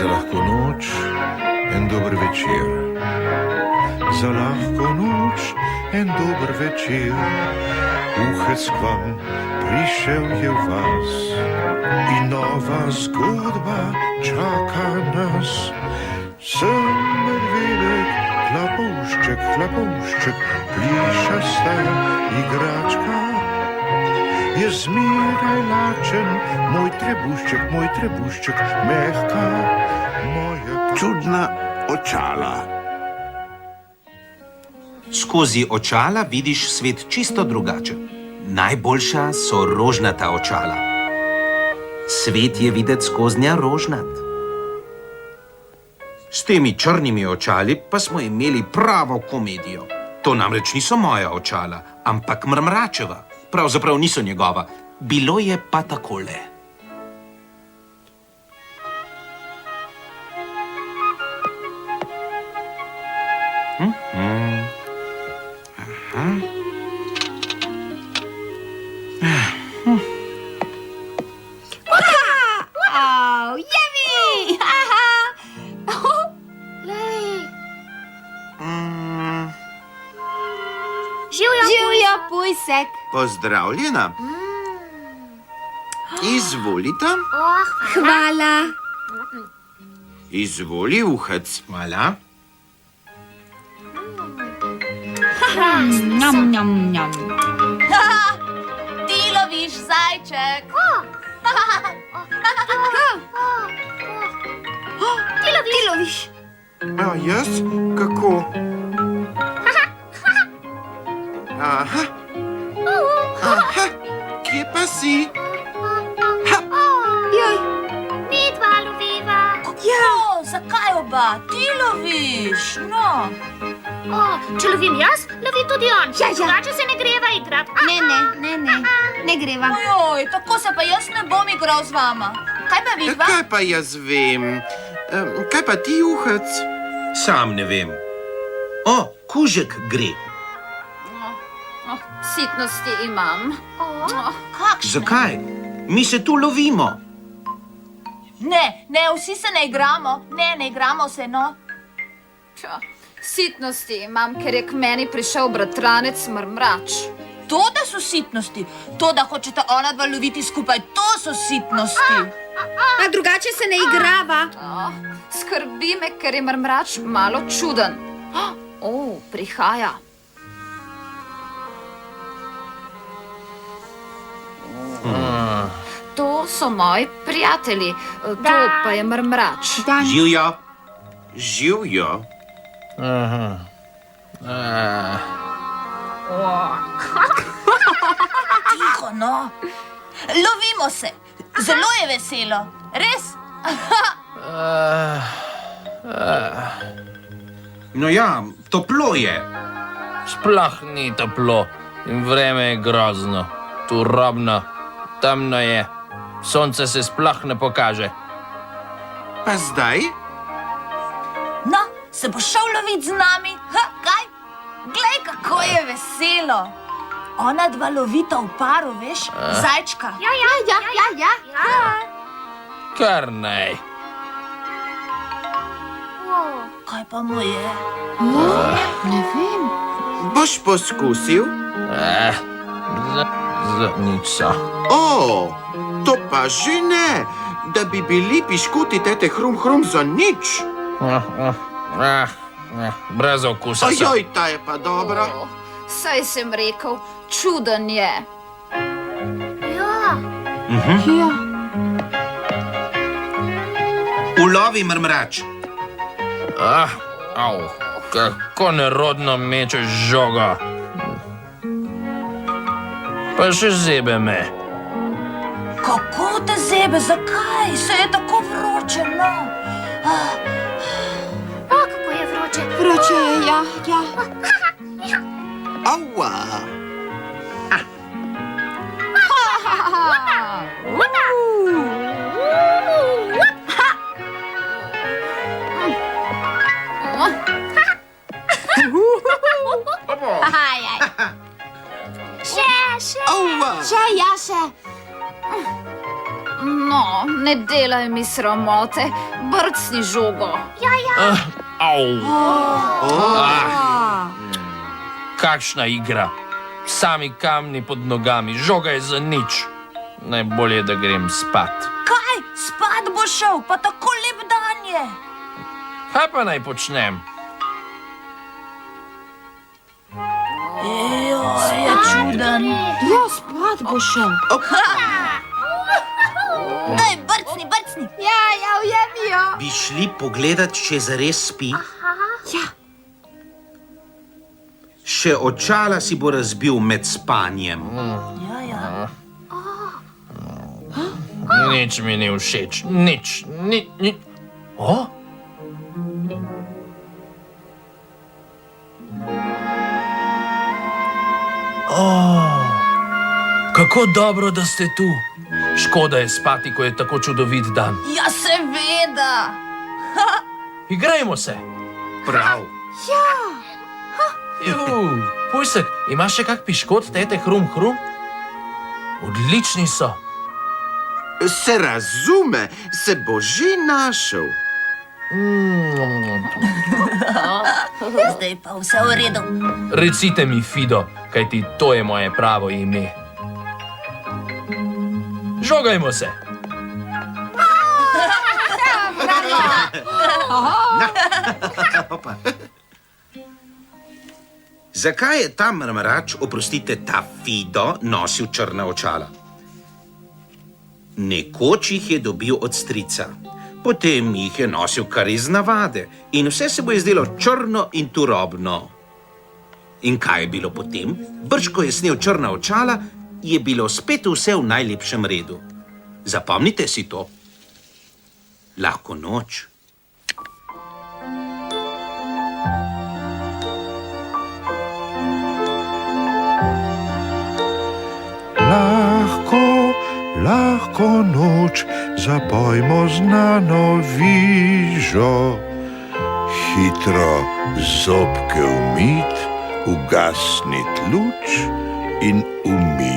Za lahko noč en dober večer. Za lahko noč en dober večer. Uhec k vam prišel je vas in nova zgodba čaka nas. Sem medvedek, hlapovšček, hlapovšček, plišasta igračka. Je zmeraj lačen, moj trebušček, mehka moja... Čudna očala. Skozi očala vidiš svet čisto drugače. Najboljša so rožnata očala. Svet je videti skoznja rožnat. S temi črnimi očali pa smo imeli pravo komedijo. To namreč niso moja očala, ampak Mrmračeva. Pravzaprav niso njegova. Bilo je pa takole. Živjo, pujsek. Pozdravljena. Izvolite. Hvala. Izvoli, Uhec. Hvala. Njam, njam, njam. Ti loviš zajček. Ti loviš. A jaz? Kako? Aha. Aha. Kje pa si? Joj. Midva loviva. Ja. Zakaj oba? Ti loviš, no. Če lovim jaz, lovi tudi on. Ja. Drugače se ne greva igrat. Ne greva. Ojoj, tako se pa jaz ne bom igral z vama. Kaj pa vidva? Kaj pa jaz vem? Kaj pa ti, Uhec? Sam ne vem. O, kužek gre. Sitnosti imam. Kakšne? Zakaj? Mi se tu lovimo. Ne, vsi se ne igramo. Ne igramo se, no. Sitnosti imam, ker je k meni prišel bratranec Mrmrač. To, da so sitnosti, to, da hočete ona dva loviti skupaj, to so sitnosti. A drugače se ne igrava. Skrbi me, ker je Mrmrač malo čuden. Prihaja. To so moji prijatelji, to pa je Mrmrač. Živjo. Živjo. Tiho, no. Lovimo se. Zelo je veselo. Res? No ja, toplo je. Sploh ni toplo in vreme je grozno. Turobno, temno je. Sonce se sploh ne pokaže. Pa zdaj? No, se boš šel loviti z nami? Kaj? Glej, kako je veselo. Ona dva lovita v paru, veš? Zajčka. Ja. Kar naj. Kaj pa mu je? Ne vem. Boš poskusil? Nič. To pa že ne, da bi bili piškuti tete hrum za nič. Brez okusa so. Ojoj, ta je pa dobra. Saj sem rekel, čuden je. Ja. Ulovi, Mrmrač. Kako nerodno mečeš žogo. Pa še zebe me. Kako te zebe? Zakaj? Se je tako vroče, no. Kako je vroče. Vroče je, ja. Aua. Še. No, ne delaj mi sramote. brcni žogo. Au. Kakšna igra. Sami kamni pod nogami, žoga je za nič. Najbolje, da grem spat. Kaj? Spat bo šel, pa tako lep dan je. Kaj pa naj počnem? Je čuden. Ja, spat bo šel. Daj, brcni, brcni. Ja, ujemi jo. Bi šli pogledat, če zares spi? Ja. Še očala si bo razbil med spanjem. Ja. Nič mi ni všeč, nič. O? Kako dobro, da ste tu. Škoda je spati, ko je tako čudovit dan. Ja, seveda. Igrajmo se. Prav. Pujsek, imaš še kak piškot tete Hrum Hrum? Odlični so. Se razume, se bo že našel. Zdaj pa vse v redu. Recite mi, Fido, kajti to je moje pravo ime. Žogajmo se. Zakaj je ta mrmrač, oprostite, ta Fido, nosil črna očala? Nekoč jih je dobil od strica, potem jih je nosil kar iz navade in vse se bo je zdelo črno in turobno. In kaj je bilo potem? Brž ko je snel črna očala, je bilo spet vse v najlepšem redu. Zapomnite si to. Lahko noč. Lahko noč, zapojmo znano vižo. Hitro zobke umit, ugasnit luč in umit.